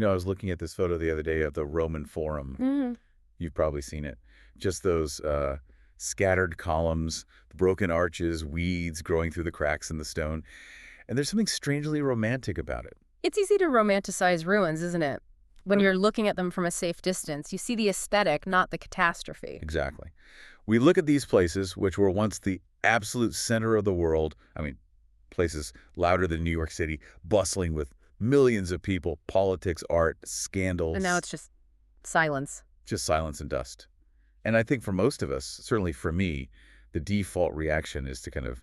I was looking at this photo the other day of the Roman Forum. Mm. You've probably seen it. Just those scattered columns, broken arches, weeds growing through the cracks in the stone. And there's something strangely romantic about it. It's easy to romanticize ruins, isn't it? When you're looking at them from a safe distance, you see the aesthetic, not the catastrophe. Exactly. We look at these places, which were once the absolute center of the world. I mean, places louder than New York City, bustling with millions of people, politics, art, scandals. And now it's just silence. Just silence and dust. And I think for most of us, certainly for me, the default reaction is to kind of,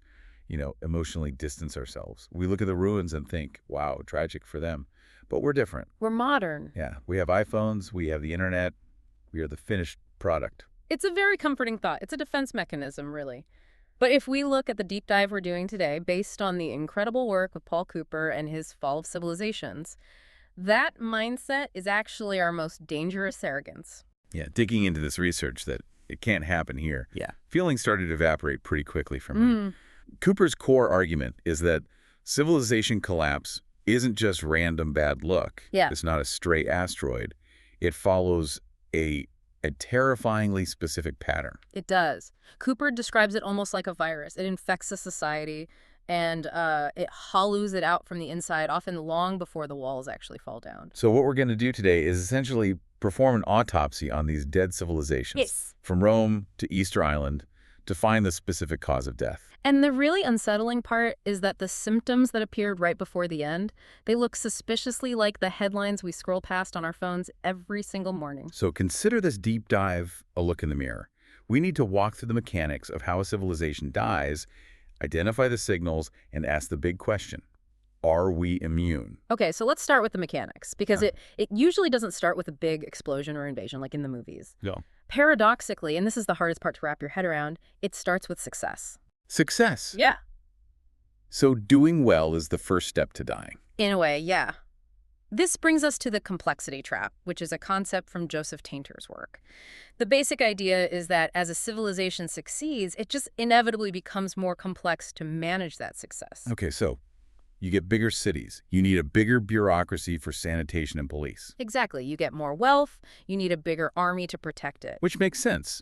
emotionally distance ourselves. We look at the ruins and think, wow, tragic for them. But we're different. We're modern. Yeah, we have iPhones, we have the internet, we are the finished product. It's a very comforting thought. It's a defense mechanism, really. But if we look at the deep dive we're doing today, based on the incredible work of Paul Cooper and his Fall of Civilizations, that mindset is actually our most dangerous arrogance. Yeah, digging into this research that it can't happen here. Yeah. Feelings started to evaporate pretty quickly for me. Cooper's core argument is that civilization collapse isn't just random bad luck. Yeah. It's not a stray asteroid. It follows a terrifyingly specific pattern. It does. Cooper describes it almost like a virus. It infects a society, and it hollows it out from the inside, often long before the walls actually fall down. So what we're going to do today is essentially perform an autopsy on these dead civilizations. Yes. From Rome to Easter Island to find the specific cause of death. And the really unsettling part is that the symptoms that appeared right before the end, they look suspiciously like the headlines we scroll past on our phones every single morning. So consider this deep dive a look in the mirror. We need to walk through the mechanics of how a civilization dies, identify the signals, and ask the big question, are we immune? Okay, so let's start with the mechanics, because it usually doesn't start with a big explosion or invasion like in the movies. No. Paradoxically, and this is the hardest part to wrap your head around, it starts with success. Success. Yeah. So doing well is the first step to dying. In a way, yeah. This brings us to the complexity trap, which is a concept from Joseph Tainter's work. The basic idea is that as a civilization succeeds, it just inevitably becomes more complex to manage that success. Okay, so you get bigger cities. You need a bigger bureaucracy for sanitation and police. Exactly. You get more wealth, you need a bigger army to protect it. Which makes sense.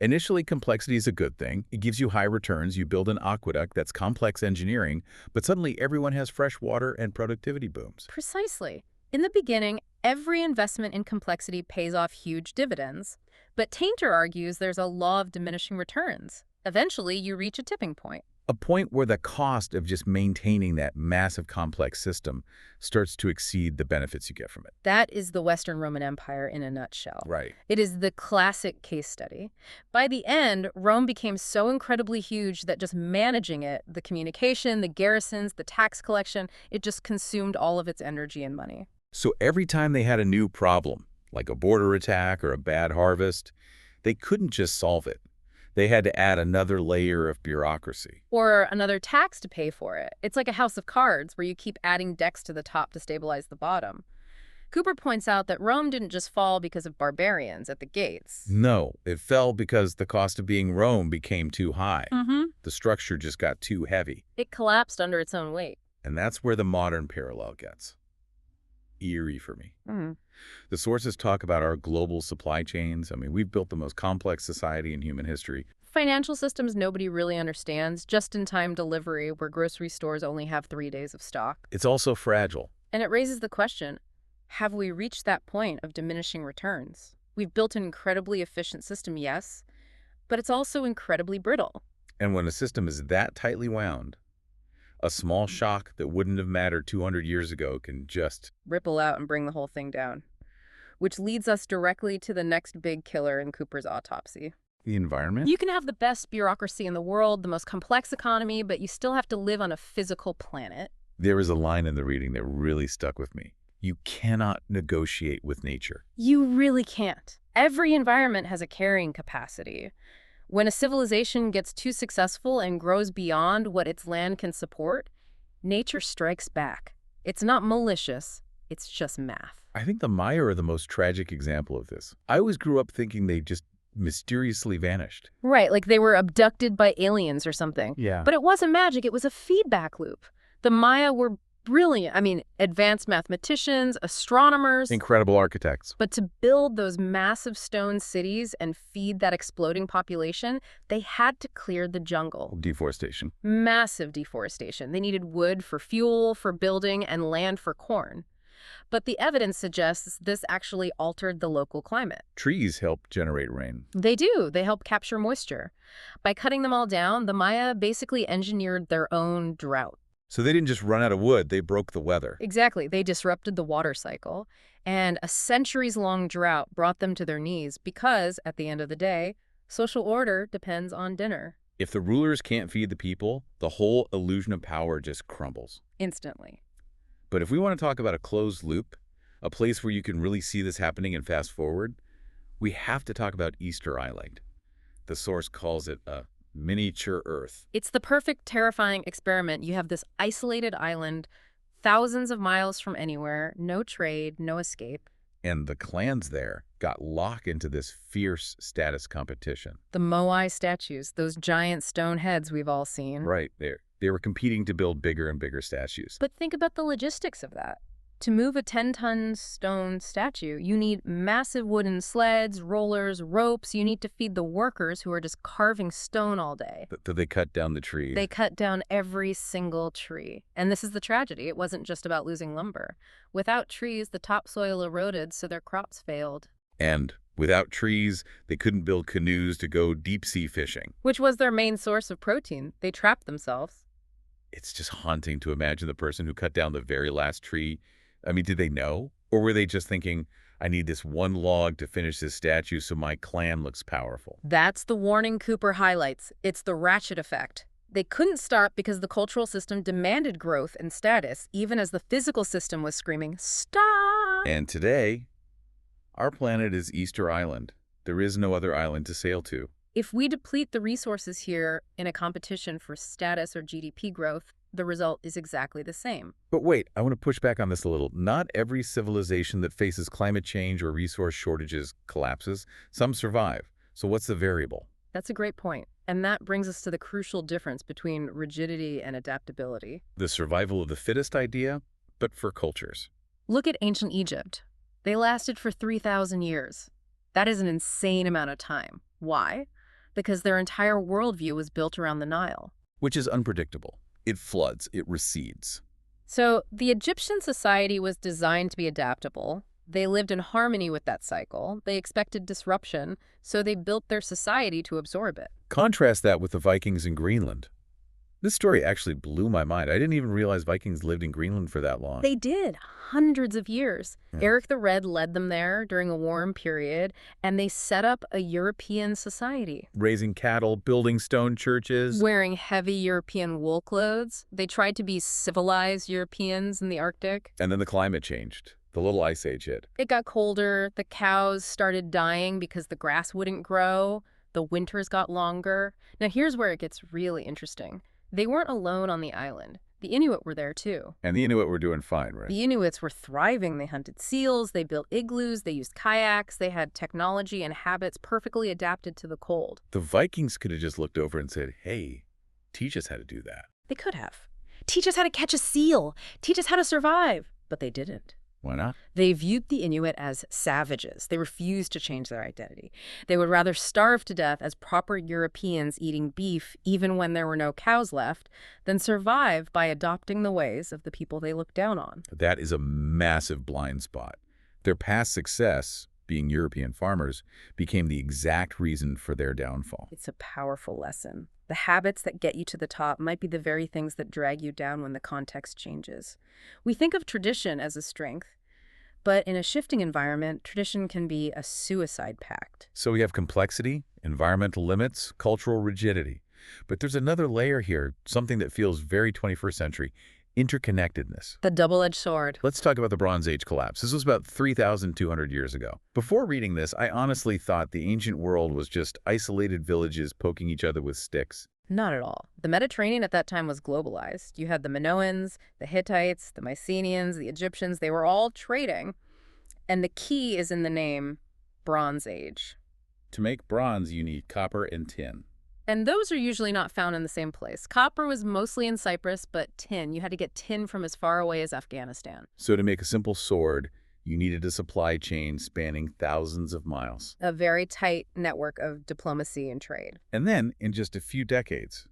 Initially, complexity is a good thing. It gives you high returns. You build an aqueduct that's complex engineering, but suddenly everyone has fresh water and productivity booms. Precisely. In the beginning, every investment in complexity pays off huge dividends. But Tainter argues there's a law of diminishing returns. Eventually, you reach a tipping point. A point where the cost of just maintaining that massive complex system starts to exceed the benefits you get from it. That is the Western Roman Empire in a nutshell. Right. It is the classic case study. By the end, Rome became so incredibly huge that just managing it, the communication, the garrisons, the tax collection, it just consumed all of its energy and money. So every time they had a new problem, like a border attack or a bad harvest, they couldn't just solve it. They had to add another layer of bureaucracy. Or another tax to pay for it. It's like a house of cards where you keep adding decks to the top to stabilize the bottom. Cooper points out that Rome didn't just fall because of barbarians at the gates. No, it fell because the cost of being Rome became too high. Mm-hmm. The structure just got too heavy. It collapsed under its own weight. And that's where the modern parallel gets eerie for me. The sources talk about our global supply chains. I mean, we've built the most complex society in human history. Financial systems nobody really understands, just-in-time delivery where grocery stores only have 3 days of stock. It's also fragile. And it raises the question, have we reached that point of diminishing returns? We've built an incredibly efficient system, yes, but it's also incredibly brittle. And when a system is that tightly wound, a small shock that wouldn't have mattered 200 years ago can just ripple out and bring the whole thing down. Which leads us directly to the next big killer in Cooper's autopsy. the environment. You can have the best bureaucracy in the world, the most complex economy, but you still have to live on a physical planet. There was a line in the reading that really stuck with me. You cannot negotiate with nature. You really can't. Every environment has a carrying capacity. When a civilization gets too successful and grows beyond what its land can support, nature strikes back. It's not malicious, it's just math. I think the Maya are the most tragic example of this. I always grew up thinking they just mysteriously vanished. Right, like they were abducted by aliens or something. Yeah. But it wasn't magic, it was a feedback loop. The Maya were Brilliant. I mean, advanced mathematicians, astronomers. Incredible architects. But to build those massive stone cities and feed that exploding population, they had to clear the jungle. Deforestation. Massive deforestation. They needed wood for fuel, for building, and land for corn. But the evidence suggests this actually altered the local climate. Trees help generate rain. They do. They help capture moisture. By cutting them all down, the Maya basically engineered their own drought. So they didn't just run out of wood, they broke the weather. Exactly. They disrupted the water cycle, and a centuries-long drought brought them to their knees because, at the end of the day, social order depends on dinner. If the rulers can't feed the people, the whole illusion of power just crumbles. Instantly. But if we want to talk about a closed loop, a place where you can really see this happening and fast forward, we have to talk about Easter Island. The source calls it a miniature Earth. It's the perfect, terrifying experiment. You have this isolated island, thousands of miles from anywhere, no trade, no escape. And the clans there got locked into this fierce status competition. The Moai statues, those giant stone heads we've all seen. Right there. They were competing to build bigger and bigger statues. But think about the logistics of that. To move a 10-ton stone statue, you need massive wooden sleds, rollers, ropes. You need to feed the workers who are just carving stone all day. So they cut down the tree. They cut down every single tree. And this is the tragedy. It wasn't just about losing lumber. Without trees, the topsoil eroded, so their crops failed. And without trees, they couldn't build canoes to go deep-sea fishing. Which was their main source of protein. They trapped themselves. It's just haunting to imagine the person who cut down the very last tree. I mean, did they know? Or were they just thinking, I need this one log to finish this statue so my clan looks powerful? That's the warning Cooper highlights. It's the ratchet effect. They couldn't stop because the cultural system demanded growth and status, even as the physical system was screaming, stop! And today, our planet is Easter Island. There is no other island to sail to. If we deplete the resources here in a competition for status or GDP growth, the result is exactly the same. But wait, I want to push back on this a little. Not every civilization that faces climate change or resource shortages collapses. Some survive. So what's the variable? That's a great point. And that brings us to the crucial difference between rigidity and adaptability. The survival of the fittest idea, but for cultures. Look at ancient Egypt. They lasted for 3,000 years. That is an insane amount of time. Why? Because their entire worldview was built around the Nile. Which is unpredictable. It floods, it recedes. So the Egyptian society was designed to be adaptable. They lived in harmony with that cycle. They expected disruption, so they built their society to absorb it. Contrast that with the Vikings in Greenland. This story actually blew my mind. I didn't even realize Vikings lived in Greenland for that long. They did, hundreds of years. Yeah. Eric the Red led them there during a warm period, and they set up a European society. Raising cattle, building stone churches. Wearing heavy European wool clothes. They tried to be civilized Europeans in the Arctic. And then the climate changed. The little ice age hit. It got colder, the cows started dying because the grass wouldn't grow, the winters got longer. Now here's where it gets really interesting. They weren't alone on the island. The Inuit were there too. And the Inuit were doing fine, right? The Inuits were thriving. They hunted seals, they built igloos, they used kayaks, they had technology and habits perfectly adapted to the cold. The Vikings could have just looked over and said, hey, teach us how to do that. They could have. Teach us how to catch a seal. Teach us how to survive. But they didn't. Why not? They viewed the Inuit as savages. They refused to change their identity. They would rather starve to death as proper Europeans eating beef even when there were no cows left than survive by adopting the ways of the people they looked down on. That is a massive blind spot. Their past success, being European farmers, became the exact reason for their downfall. It's a powerful lesson. The habits that get you to the top might be the very things that drag you down when the context changes. We think of tradition as a strength, but in a shifting environment, tradition can be a suicide pact. So we have complexity, environmental limits, cultural rigidity. But there's another layer here, something that feels very 21st century, interconnectedness. The double-edged sword. Let's talk about the Bronze Age collapse. This was about 3,200 years ago. Before reading this, I honestly thought the ancient world was just isolated villages poking each other with sticks. Not at all. The Mediterranean at that time was globalized. You had the Minoans, the Hittites, the Mycenaeans, the Egyptians. They were all trading. And the key is in the name Bronze Age. To make bronze, you need copper and tin. And those are usually not found in the same place. Copper was mostly in Cyprus, but tin, you had to get tin from as far away as Afghanistan. So to make a simple sword, you needed a supply chain spanning thousands of miles. A very tight network of diplomacy and trade. And then, in just a few decades,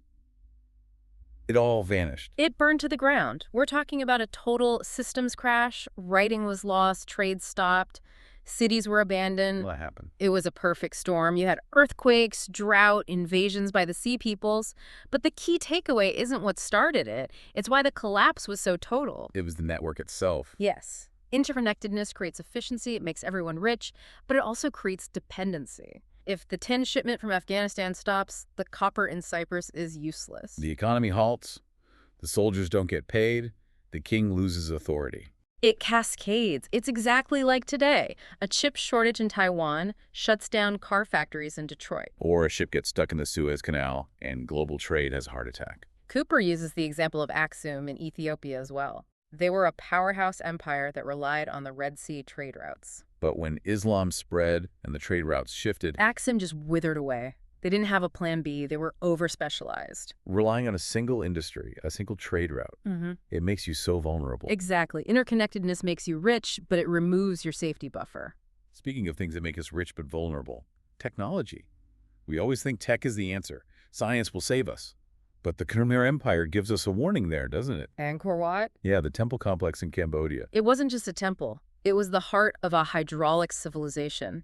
it all vanished. It burned to the ground. We're talking about a total systems crash. Writing was lost, trade stopped, cities were abandoned. What happened? It was a perfect storm. You had earthquakes, drought, invasions by the sea peoples. But the key takeaway isn't what started it. It's why the collapse was so total. It was the network itself. Yes. Interconnectedness creates efficiency, it makes everyone rich, but it also creates dependency. If the tin shipment from Afghanistan stops, the copper in Cyprus is useless. The economy halts, the soldiers don't get paid, the king loses authority. It cascades. It's exactly like today. A chip shortage in Taiwan shuts down car factories in Detroit. Or a ship gets stuck in the Suez Canal and global trade has a heart attack. Cooper uses the example of Aksum in Ethiopia as well. They were a powerhouse empire that relied on the Red Sea trade routes. But when Islam spread and the trade routes shifted, Aksum just withered away. They didn't have a plan B. They were over-specialized. relying on a single industry, a single trade route, it makes you so vulnerable. Exactly. Interconnectedness makes you rich, but it removes your safety buffer. Speaking of things that make us rich but vulnerable, technology. We always think tech is the answer. Science will save us. But the Khmer Empire gives us a warning there, doesn't it? Angkor Wat? Yeah, the temple complex in Cambodia. It wasn't just a temple. It was the heart of a hydraulic civilization.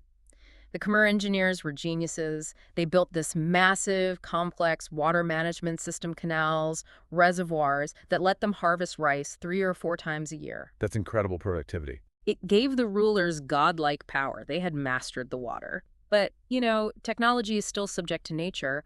The Khmer engineers were geniuses. They built this massive, complex water management system, canals, reservoirs that let them harvest rice 3 or 4 times a year. That's incredible productivity. It gave the rulers godlike power. They had mastered the water. But, technology is still subject to nature.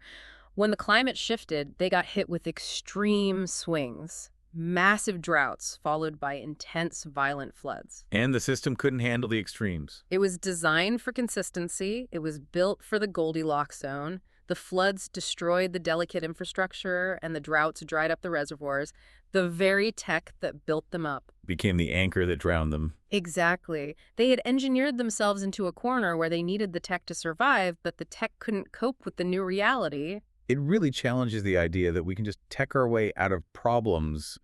When the climate shifted, they got hit with extreme swings, massive droughts followed by intense, violent floods. And the system couldn't handle the extremes. It was designed for consistency. It was built for the Goldilocks zone. The floods destroyed the delicate infrastructure, and the droughts dried up the reservoirs. The very tech that built them up Became the anchor that drowned them. Exactly. They had engineered themselves into a corner where they needed the tech to survive, but the tech couldn't cope with the new reality. It really challenges the idea that we can just tech our way out of problems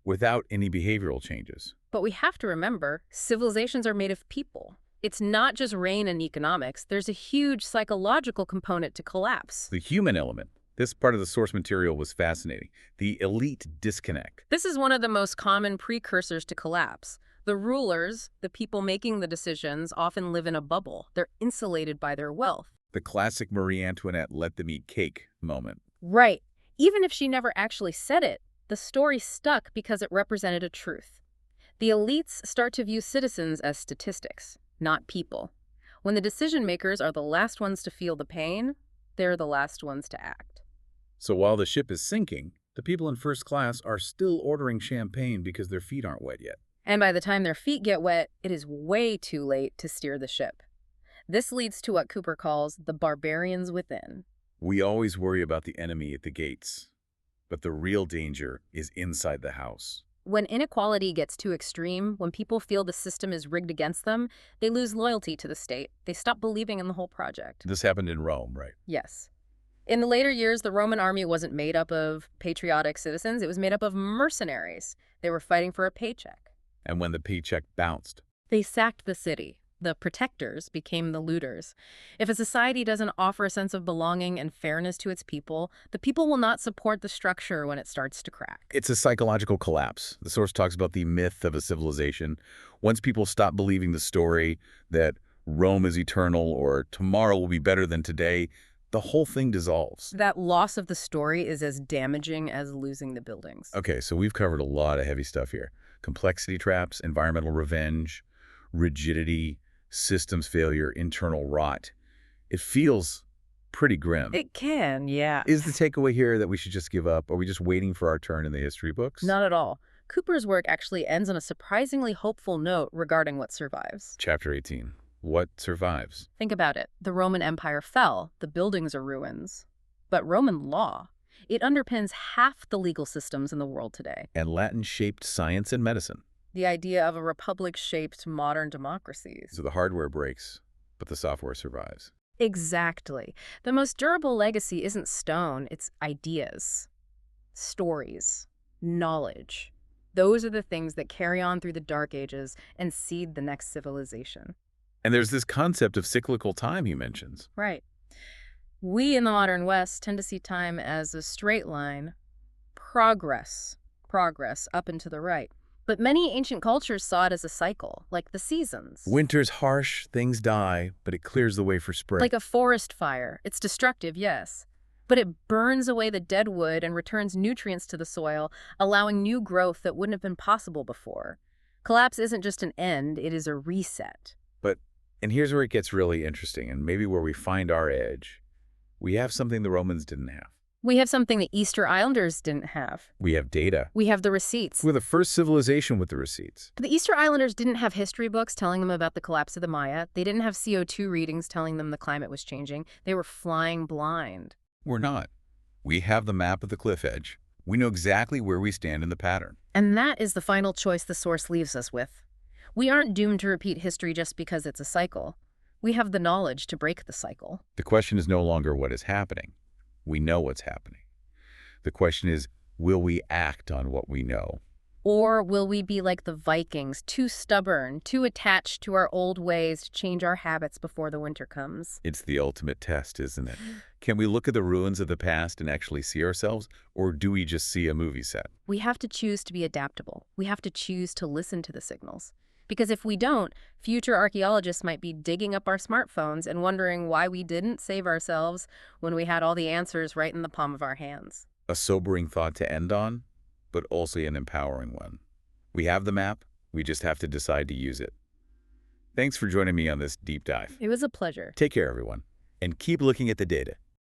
without any behavioral changes. But we have to remember, civilizations are made of people. It's not just rain and economics. There's a huge psychological component to collapse. The human element. This part of the source material was fascinating. The elite disconnect. This is one of the most common precursors to collapse. The rulers, the people making the decisions, often live in a bubble. They're insulated by their wealth. The classic Marie Antoinette let them eat cake moment. Right. Even if she never actually said it, the story stuck because it represented a truth. The elites start to view citizens as statistics, not people. When the decision makers are the last ones to feel the pain, they're the last ones to act. So while the ship is sinking, the people in first class are still ordering champagne because their feet aren't wet yet. And by the time their feet get wet, it is way too late to steer the ship. This leads to what Cooper calls the barbarians within. We always worry about the enemy at the gates, but the real danger is inside the house. When inequality gets too extreme, when people feel the system is rigged against them, they lose loyalty to the state. They stop believing in the whole project. This happened in Rome, right? Yes. In the later years, the Roman army wasn't made up of patriotic citizens. It was made up of mercenaries. They were fighting for a paycheck. And when the paycheck bounced, They sacked the city. The protectors became the looters. If a society doesn't offer a sense of belonging and fairness to its people, the people will not support the structure when it starts to crack. it's a psychological collapse. The source talks about the myth of a civilization. Once people stop believing the story that Rome is eternal or tomorrow will be better than today, the whole thing dissolves. That loss of the story is as damaging as losing the buildings. Okay, so we've covered a lot of heavy stuff here. Complexity traps, environmental revenge, rigidity, systems failure, internal rot. It feels pretty grim. It can, yeah. Is the takeaway here that we should just give up? Are we just waiting for our turn in the history books? Not at all. Cooper's work actually ends on a surprisingly hopeful note regarding what survives. Chapter 18. What survives? Think about it. The Roman Empire fell. The buildings are ruins. But Roman law, it underpins half the legal systems in the world today. And Latin shaped science and medicine. The idea of a republic-shaped modern democracies. So the hardware breaks, but the software survives. Exactly. The most durable legacy isn't stone, it's ideas, stories, knowledge. Those are the things that carry on through the Dark Ages and seed the next civilization. And there's this concept of cyclical time he mentions. Right. We in the modern West tend to see time as a straight line, progress, up and to the right. But many ancient cultures saw it as a cycle, like the seasons. Winter's harsh, things die, but it clears the way for spring. Like a forest fire. It's destructive, yes. But it burns away the dead wood and returns nutrients to the soil, allowing new growth that wouldn't have been possible before. Collapse isn't just an end, it is a reset. And here's where it gets really interesting, and maybe where we find our edge. We have something the Romans didn't have. We have something the Easter Islanders didn't have. We have data. We have the receipts. We're the first civilization with the receipts. But the Easter Islanders didn't have history books telling them about the collapse of the Maya. They didn't have CO2 readings telling them the climate was changing. They were flying blind. We're not. We have the map of the cliff edge. We know exactly where we stand in the pattern. And that is the final choice the source leaves us with. We aren't doomed to repeat history just because it's a cycle. We have the knowledge to break the cycle. The question is no longer what is happening. We know what's happening. The question is, will we act on what we know? Or will we be like the Vikings, too stubborn, too attached to our old ways to change our habits before the winter comes? It's the ultimate test, isn't it? Can we look at the ruins of the past and actually see ourselves, or do we just see a movie set? We have to choose to be adaptable. We have to choose to listen to the signals. Because if we don't, future archaeologists might be digging up our smartphones and wondering why we didn't save ourselves when we had all the answers right in the palm of our hands. A sobering thought to end on, but also an empowering one. We have the map, we just have to decide to use it. Thanks for joining me on this deep dive. It was a pleasure. Take care, everyone, and keep looking at the data.